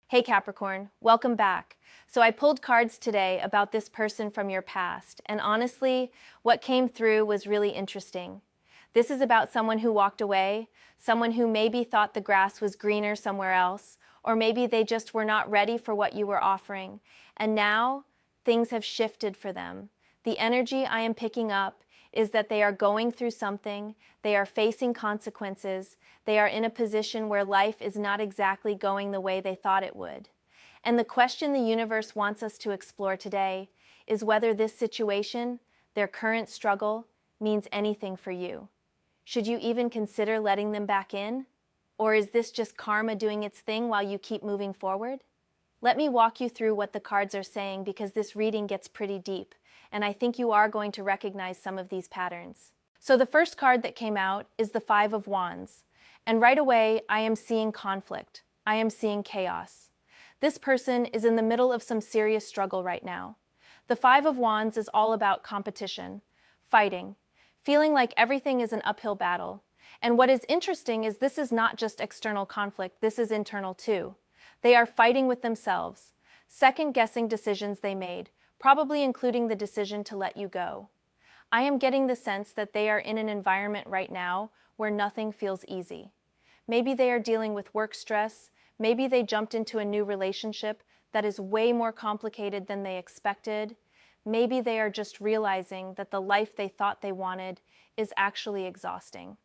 Hey Capricorn, welcome back. So I pulled cards today about this person from your past, and honestly, what came through was really interesting. This is about someone who walked away, someone who maybe thought the grass was greener somewhere else, or maybe they just were not ready for what you were offering, and now things have shifted for them. The energy I am picking up is that they are going through something, they are facing consequences, they are in a position where life is not exactly going the way they thought it would. And the question the universe wants us to explore today is whether this situation, their current struggle, means anything for you. Should you even consider letting them back in? Or is this just karma doing its thing while you keep moving forward? Let me walk you through what the cards are saying because this reading gets pretty deep, and I think you are going to recognize some of these patterns. So the first card that came out is the Five of Wands, and right away I am seeing conflict. I am seeing chaos. This person is in the middle of some serious struggle right now. The Five of Wands is all about competition, fighting, feeling like everything is an uphill battle. And what is interesting is this is not just external conflict, this is internal too. They are fighting with themselves, second-guessing decisions they made, probably including the decision to let you go. I am getting the sense that they are in an environment right now where nothing feels easy. Maybe they are dealing with work stress, maybe they jumped into a new relationship that is way more complicated than they expected, maybe they are just realizing that the life they thought they wanted is actually exhausting.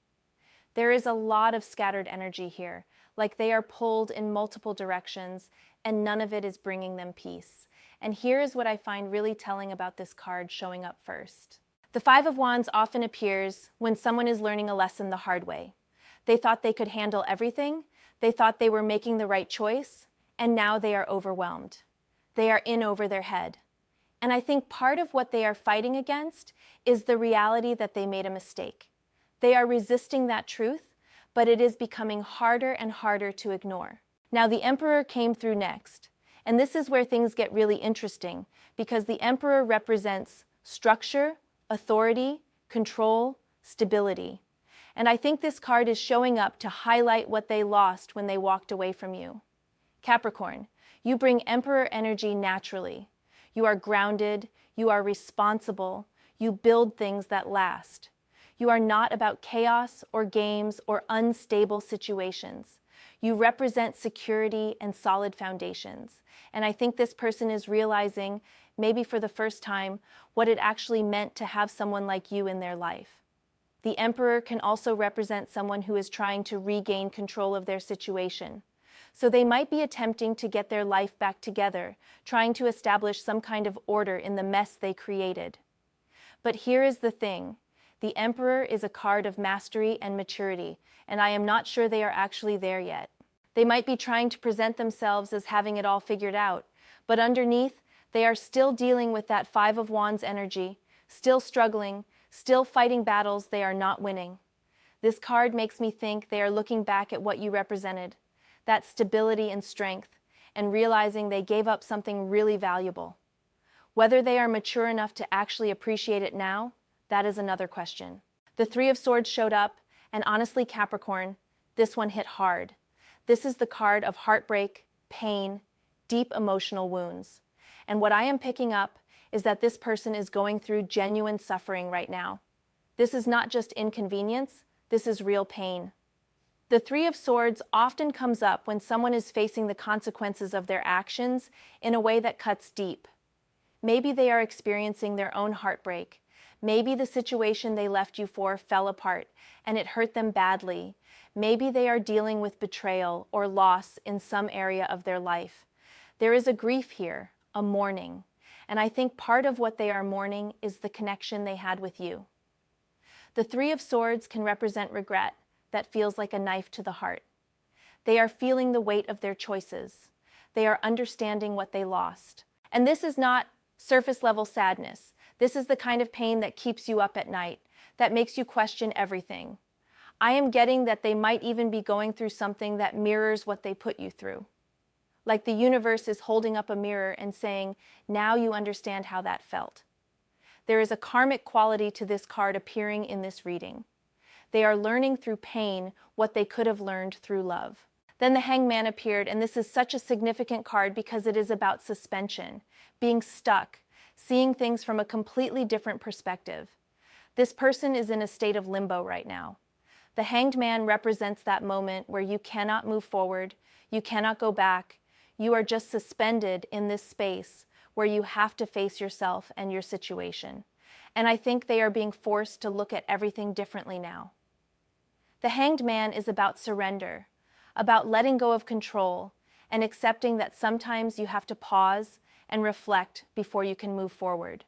There is a lot of scattered energy here, like they are pulled in multiple directions and none of it is bringing them peace. And here is what I find really telling about this card showing up first. The Five of Wands often appears when someone is learning a lesson the hard way. They thought they could handle everything, they thought they were making the right choice, and now they are overwhelmed. They are in over their head. And I think part of what they are fighting against is the reality that they made a mistake. They are resisting that truth, but it is becoming harder and harder to ignore. Now the Emperor came through next, and this is where things get really interesting because the Emperor represents structure, authority, control, stability. And I think this card is showing up to highlight what they lost when they walked away from you. Capricorn, you bring Emperor energy naturally. You are grounded, you are responsible, you build things that last. You are not about chaos or games or unstable situations. You represent security and solid foundations. And I think this person is realizing, maybe for the first time, what it actually meant to have someone like you in their life. The Emperor can also represent someone who is trying to regain control of their situation. So they might be attempting to get their life back together, trying to establish some kind of order in the mess they created. But here is the thing. The Emperor is a card of mastery and maturity, and I am not sure they are actually there yet. They might be trying to present themselves as having it all figured out, but underneath, they are still dealing with that Five of Wands energy, still struggling, still fighting battles they are not winning. This card makes me think they are looking back at what you represented, that stability and strength, and realizing they gave up something really valuable. Whether they are mature enough to actually appreciate it now, that is another question. The Three of Swords showed up, and honestly, Capricorn, this one hit hard. This is the card of heartbreak, pain, deep emotional wounds. And what I am picking up is that this person is going through genuine suffering right now. This is not just inconvenience, this is real pain. The Three of Swords often comes up when someone is facing the consequences of their actions in a way that cuts deep. Maybe they are experiencing their own heartbreak. Maybe the situation they left you for fell apart and it hurt them badly. Maybe they are dealing with betrayal or loss in some area of their life. There is a grief here, a mourning, and I think part of what they are mourning is the connection they had with you. The Three of Swords can represent regret that feels like a knife to the heart. They are feeling the weight of their choices. They are understanding what they lost. And this is not surface-level sadness. This is the kind of pain that keeps you up at night, that makes you question everything. I am getting that they might even be going through something that mirrors what they put you through. Like the universe is holding up a mirror and saying, now you understand how that felt. There is a karmic quality to this card appearing in this reading. They are learning through pain what they could have learned through love. Then the Hangman appeared, and this is such a significant card because it is about suspension, being stuck, seeing things from a completely different perspective. This person is in a state of limbo right now. The Hanged Man represents that moment where you cannot move forward, you cannot go back, you are just suspended in this space where you have to face yourself and your situation. And I think they are being forced to look at everything differently now. The Hanged Man is about surrender, about letting go of control and accepting that sometimes you have to pause and reflect before you can move forward.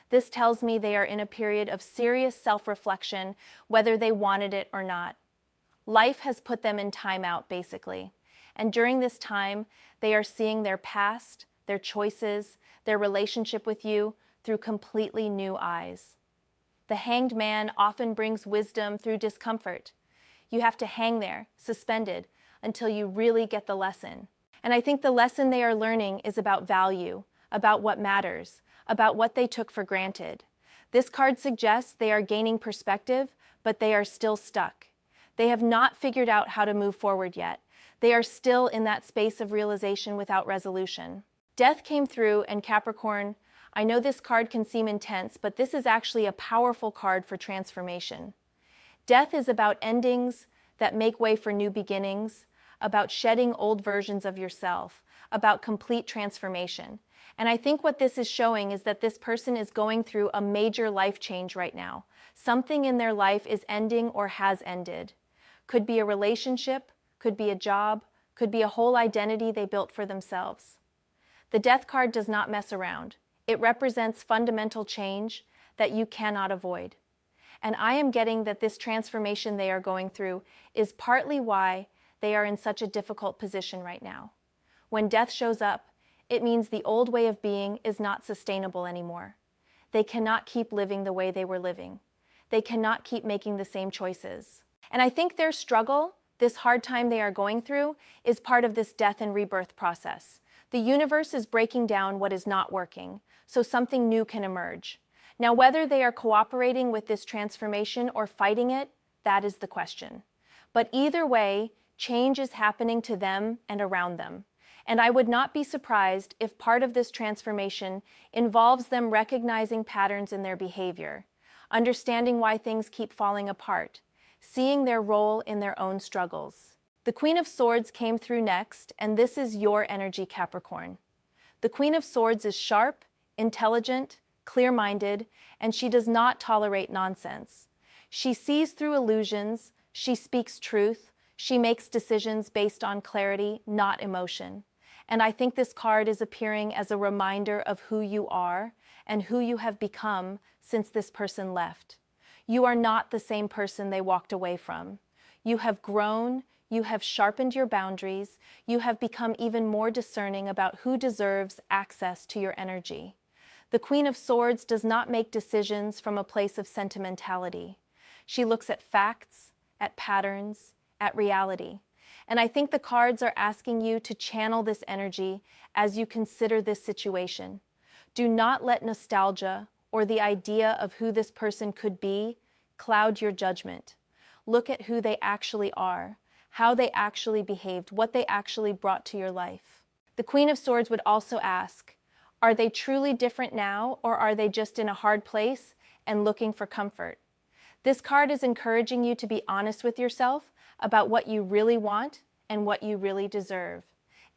This tells me they are in a period of serious self-reflection, whether they wanted it or not. Life has put them in timeout, basically. And during this time, they are seeing their past, their choices, their relationship with you through completely new eyes. The Hanged Man often brings wisdom through discomfort. You have to hang there, suspended, until you really get the lesson. And I think the lesson they are learning is about value, about what matters, about what they took for granted. This card suggests they are gaining perspective, but they are still stuck. They have not figured out how to move forward yet. They are still in that space of realization without resolution. Death came through, and Capricorn, I know this card can seem intense, but this is actually a powerful card for transformation. Death is about endings that make way for new beginnings, about shedding old versions of yourself, about complete transformation. And I think what this is showing is that this person is going through a major life change right now. Something in their life is ending or has ended. Could be a relationship, could be a job, could be a whole identity they built for themselves. The Death card does not mess around. It represents fundamental change that you cannot avoid. And I am getting that this transformation they are going through is partly why they are in such a difficult position right now. When death shows up, it means the old way of being is not sustainable anymore. They cannot keep living the way they were living. They cannot keep making the same choices. And I think their struggle, this hard time they are going through, is part of this death and rebirth process. The universe is breaking down what is not working, so something new can emerge. Now, whether they are cooperating with this transformation or fighting it, that is the question. But either way, change is happening to them and around them. And I would not be surprised if part of this transformation involves them recognizing patterns in their behavior, understanding why things keep falling apart, seeing their role in their own struggles. The Queen of Swords came through next, and this is your energy, Capricorn. The Queen of Swords is sharp, intelligent, clear-minded, and she does not tolerate nonsense. She sees through illusions, she speaks truth, she makes decisions based on clarity, not emotion. And I think this card is appearing as a reminder of who you are and who you have become since this person left. You are not the same person they walked away from. You have grown, you have sharpened your boundaries, you have become even more discerning about who deserves access to your energy. The Queen of Swords does not make decisions from a place of sentimentality. She looks at facts, at patterns, at reality. And I think the cards are asking you to channel this energy as you consider this situation. Do not let nostalgia or the idea of who this person could be cloud your judgment. Look at who they actually are, how they actually behaved, what they actually brought to your life. The Queen of Swords would also ask, are they truly different now, or are they just in a hard place and looking for comfort? This card is encouraging you to be honest with yourself about what you really want and what you really deserve.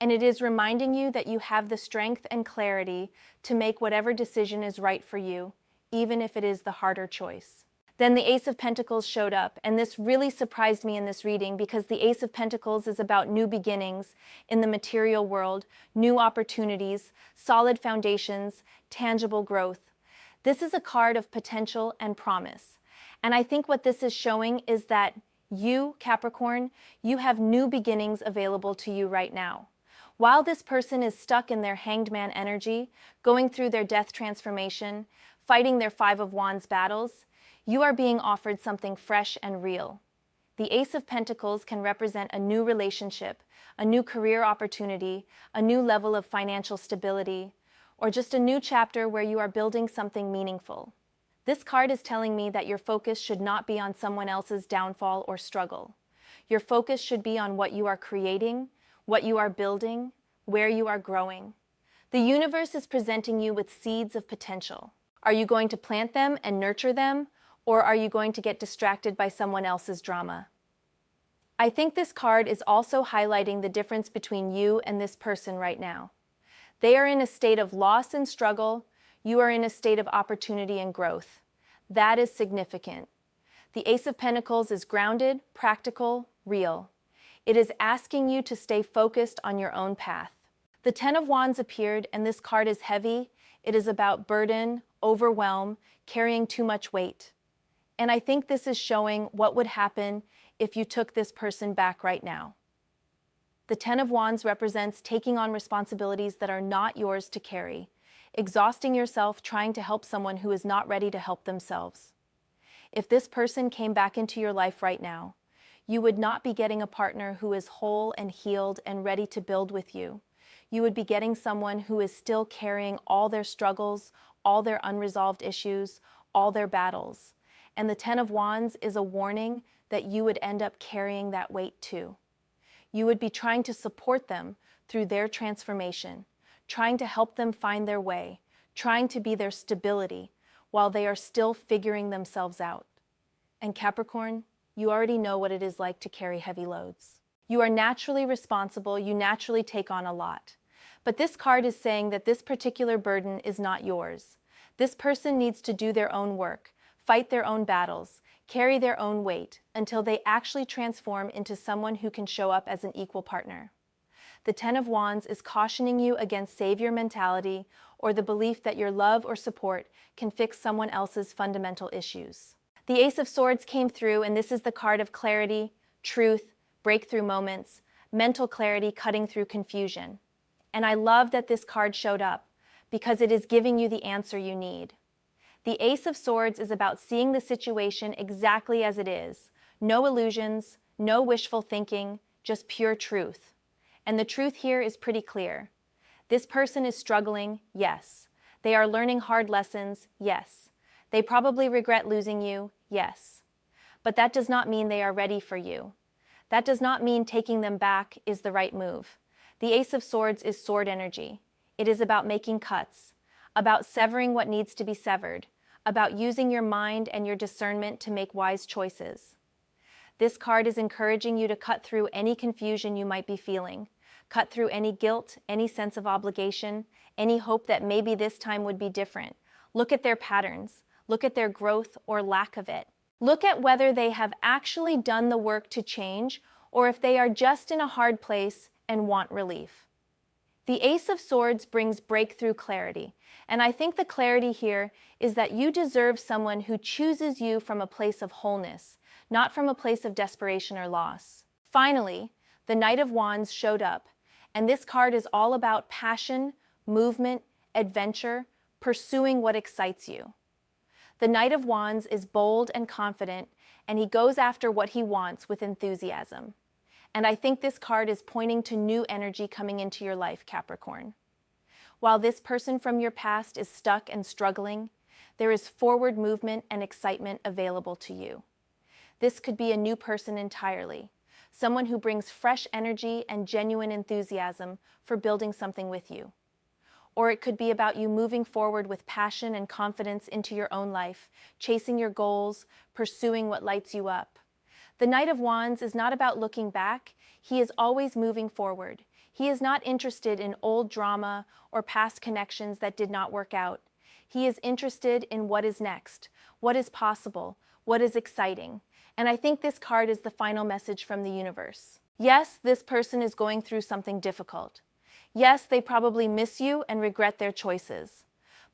And it is reminding you that you have the strength and clarity to make whatever decision is right for you, even if it is the harder choice. Then the Ace of Pentacles showed up, and this really surprised me in this reading because the Ace of Pentacles is about new beginnings in the material world, new opportunities, solid foundations, tangible growth. This is a card of potential and promise. And I think what this is showing is that you, Capricorn, you have new beginnings available to you right now. While this person is stuck in their Hanged Man energy, going through their death transformation, fighting their Five of Wands battles, you are being offered something fresh and real. The Ace of Pentacles can represent a new relationship, a new career opportunity, a new level of financial stability, or just a new chapter where you are building something meaningful. This card is telling me that your focus should not be on someone else's downfall or struggle. Your focus should be on what you are creating, what you are building, where you are growing. The universe is presenting you with seeds of potential. Are you going to plant them and nurture them, or are you going to get distracted by someone else's drama? I think this card is also highlighting the difference between you and this person right now. They are in a state of loss and struggle. You are in a state of opportunity and growth. That is significant. The Ace of Pentacles is grounded, practical, real. It is asking you to stay focused on your own path. The Ten of Wands appeared, and this card is heavy. It is about burden, overwhelm, carrying too much weight. And I think this is showing what would happen if you took this person back right now. The Ten of Wands represents taking on responsibilities that are not yours to carry, exhausting yourself trying to help someone who is not ready to help themselves. If this person came back into your life right now, you would not be getting a partner who is whole and healed and ready to build with you. You would be getting someone who is still carrying all their struggles, all their unresolved issues, all their battles. And the Ten of Wands is a warning that you would end up carrying that weight too. You would be trying to support them through their transformation, trying to help them find their way, trying to be their stability while they are still figuring themselves out. And Capricorn, you already know what it is like to carry heavy loads. You are naturally responsible, you naturally take on a lot. But this card is saying that this particular burden is not yours. This person needs to do their own work, fight their own battles, carry their own weight until they actually transform into someone who can show up as an equal partner. The Ten of Wands is cautioning you against savior mentality or the belief that your love or support can fix someone else's fundamental issues. The Ace of Swords came through, and this is the card of clarity, truth, breakthrough moments, mental clarity cutting through confusion. And I love that this card showed up because it is giving you the answer you need. The Ace of Swords is about seeing the situation exactly as it is. No illusions, no wishful thinking, just pure truth. And the truth here is pretty clear. This person is struggling, yes. They are learning hard lessons, yes. They probably regret losing you, yes. But that does not mean they are ready for you. That does not mean taking them back is the right move. The Ace of Swords is sword energy. It is about making cuts, about severing what needs to be severed, about using your mind and your discernment to make wise choices. This card is encouraging you to cut through any confusion you might be feeling, cut through any guilt, any sense of obligation, any hope that maybe this time would be different. Look at their patterns. Look at their growth or lack of it. Look at whether they have actually done the work to change or if they are just in a hard place and want relief. The Ace of Swords brings breakthrough clarity, and I think the clarity here is that you deserve someone who chooses you from a place of wholeness, not from a place of desperation or loss. Finally, the Knight of Wands showed up, and this card is all about passion, movement, adventure, pursuing what excites you. The Knight of Wands is bold and confident, and he goes after what he wants with enthusiasm. And I think this card is pointing to new energy coming into your life, Capricorn. While this person from your past is stuck and struggling, there is forward movement and excitement available to you. This could be a new person entirely, someone who brings fresh energy and genuine enthusiasm for building something with you. Or it could be about you moving forward with passion and confidence into your own life, chasing your goals, pursuing what lights you up. The Knight of Wands is not about looking back. He is always moving forward. He is not interested in old drama or past connections that did not work out. He is interested in what is next, what is possible, what is exciting. And I think this card is the final message from the universe. Yes, this person is going through something difficult. Yes, they probably miss you and regret their choices.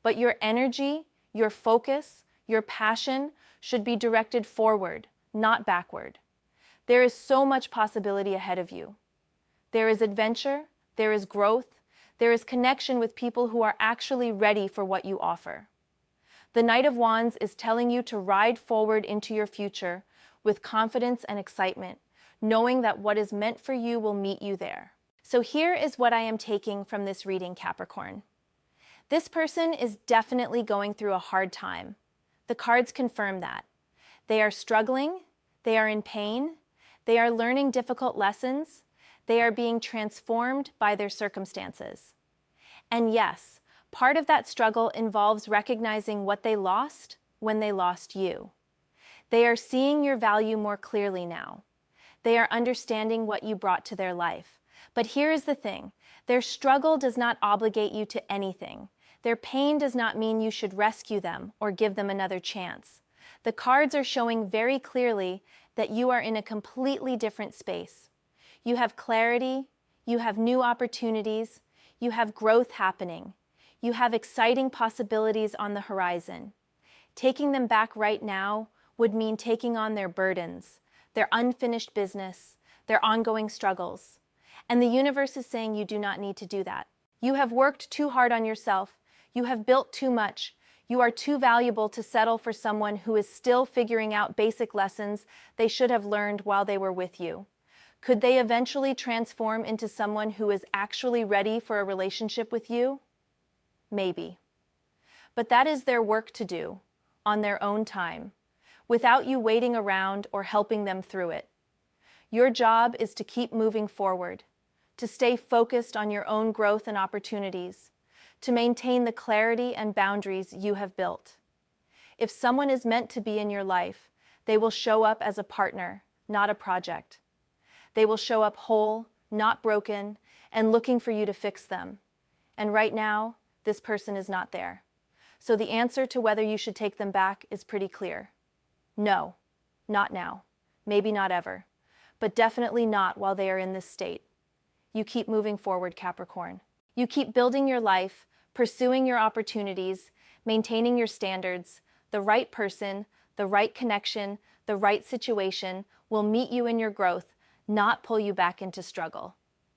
But your energy, your focus, your passion should be directed forward, not backward. There is so much possibility ahead of you. There is adventure, there is growth, there is connection with people who are actually ready for what you offer. The Knight of Wands is telling you to ride forward into your future with confidence and excitement, knowing that what is meant for you will meet you there. So here is what I am taking from this reading, Capricorn. This person is definitely going through a hard time. The cards confirm that. They are struggling, they are in pain, They are learning difficult lessons. They are being transformed by their circumstances. And yes, part of that struggle involves recognizing what they lost when they lost you. They are seeing your value more clearly now. They are understanding what you brought to their life. But here is the thing. Their struggle does not obligate you to anything. Their pain does not mean you should rescue them or give them another chance. The cards are showing very clearly that you are in a completely different space. You have clarity, you have new opportunities, you have growth happening, you have exciting possibilities on the horizon. Taking them back right now would mean taking on their burdens, their unfinished business, their ongoing struggles. And the universe is saying you do not need to do that. You have worked too hard on yourself. You have built too much. You are too valuable to settle for someone who is still figuring out basic lessons they should have learned while they were with you. Could they eventually transform into someone who is actually ready for a relationship with you? Maybe. But that is their work to do, on their own time, without you waiting around or helping them through it. Your job is to keep moving forward, to stay focused on your own growth and opportunities, to maintain the clarity and boundaries you have built. If someone is meant to be in your life, they will show up as a partner, not a project. They will show up whole, not broken, and looking for you to fix them. And right now, this person is not there. So the answer to whether you should take them back is pretty clear. No, not now. Maybe not ever. But definitely not while they are in this state. You keep moving forward, Capricorn. You keep building your life, pursuing your opportunities, maintaining your standards. The right person, the right connection, the right situation will meet you in your growth, not pull you back into struggle.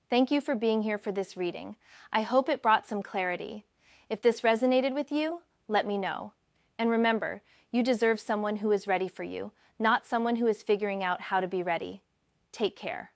Thank you for being here for this reading. I hope it brought some clarity. If this resonated with you, let me know. And remember, you deserve someone who is ready for you, not someone who is figuring out how to be ready. Take care.